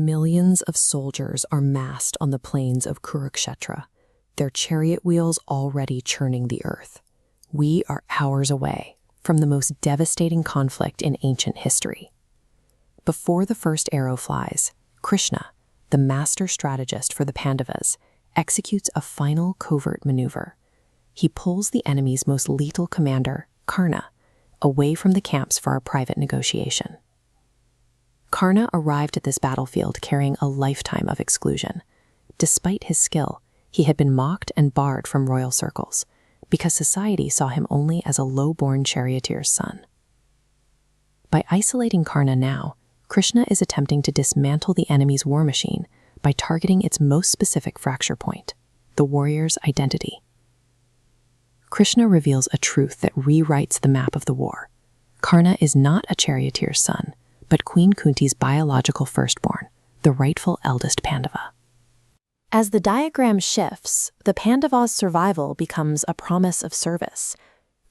Millions of soldiers are massed on the plains of Kurukshetra, their chariot wheels already churning the earth. We are hours away from the most devastating conflict in ancient history. Before the first arrow flies, Krishna, the master strategist for the Pandavas, executes a final covert maneuver. He pulls the enemy's most lethal commander, Karna, away from the camps for a private negotiation. Karna arrived at this battlefield carrying a lifetime of exclusion. Despite his skill, he had been mocked and barred from royal circles, because society saw him only as a low-born charioteer's son. By isolating Karna now, Krishna is attempting to dismantle the enemy's war machine by targeting its most specific fracture point, the warrior's identity. Krishna reveals a truth that rewrites the map of the war. Karna is not a charioteer's son, but Queen Kunti's biological firstborn, the rightful eldest Pandava. As the diagram shifts, the Pandavas' survival becomes a promise of service.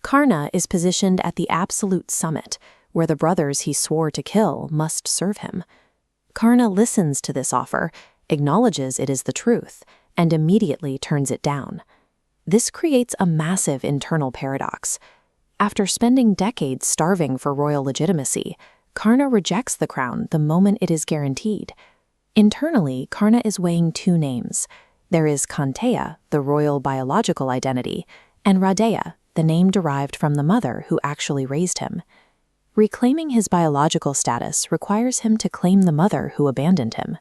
Karna is positioned at the absolute summit, where the brothers he swore to kill must serve him. Karna listens to this offer, acknowledges it is the truth, and immediately turns it down. This creates a massive internal paradox. After spending decades starving for royal legitimacy, Karna rejects the crown the moment it is guaranteed. Internally, Karna is weighing two names. There is Kanteya, the royal biological identity, and Radeya, the name derived from the mother who actually raised him. Reclaiming his biological status requires him to claim the mother who abandoned him.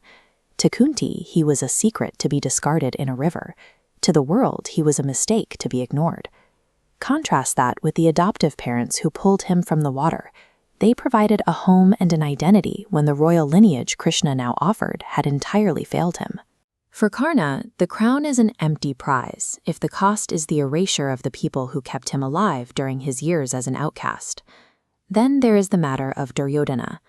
To Kunti, he was a secret to be discarded in a river. To the world, he was a mistake to be ignored. Contrast that with the adoptive parents who pulled him from the water. They provided a home and an identity when the royal lineage Krishna now offered had entirely failed him. For Karna, the crown is an empty prize if the cost is the erasure of the people who kept him alive during his years as an outcast. Then there is the matter of Duryodhana.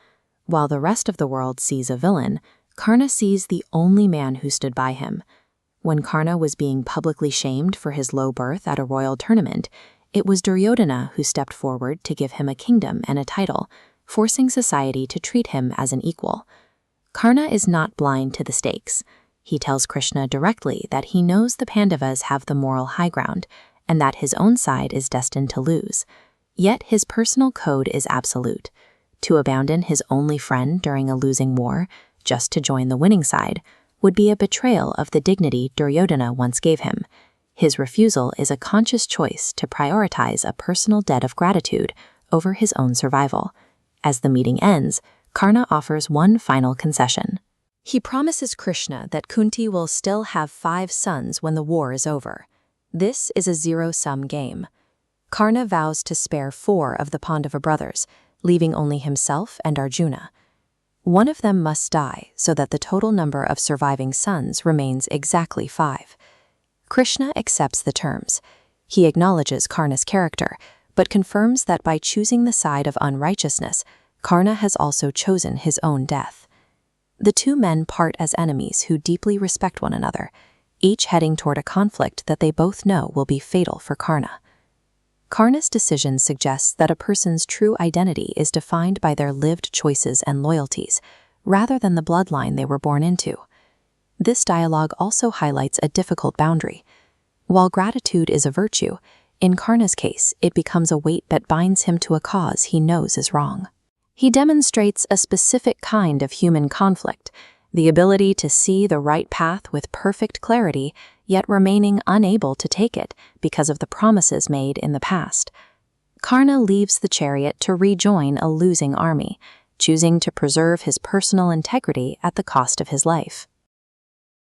While the rest of the world sees a villain, Karna sees the only man who stood by him. When Karna was being publicly shamed for his low birth at a royal tournament, it was Duryodhana who stepped forward to give him a kingdom and a title, forcing society to treat him as an equal. Karna is not blind to the stakes. He tells Krishna directly that he knows the Pandavas have the moral high ground, and that his own side is destined to lose. Yet his personal code is absolute. To abandon his only friend during a losing war, just to join the winning side, would be a betrayal of the dignity Duryodhana once gave him. His refusal is a conscious choice to prioritize a personal debt of gratitude over his own survival. As the meeting ends, Karna offers one final concession. He promises Krishna that Kunti will still have 5 sons when the war is over. This is a zero-sum game. Karna vows to spare 4 of the Pandava brothers, leaving only himself and Arjuna. One of them must die so that the total number of surviving sons remains exactly 5. Krishna accepts the terms. He acknowledges Karna's character, but confirms that by choosing the side of unrighteousness, Karna has also chosen his own death. The two men part as enemies who deeply respect one another, each heading toward a conflict that they both know will be fatal for Karna. Karna's decision suggests that a person's true identity is defined by their lived choices and loyalties, rather than the bloodline they were born into. This dialogue also highlights a difficult boundary. While gratitude is a virtue, in Karna's case, it becomes a weight that binds him to a cause he knows is wrong. He demonstrates a specific kind of human conflict, the ability to see the right path with perfect clarity, yet remaining unable to take it because of the promises made in the past. Karna leaves the chariot to rejoin a losing army, choosing to preserve his personal integrity at the cost of his life.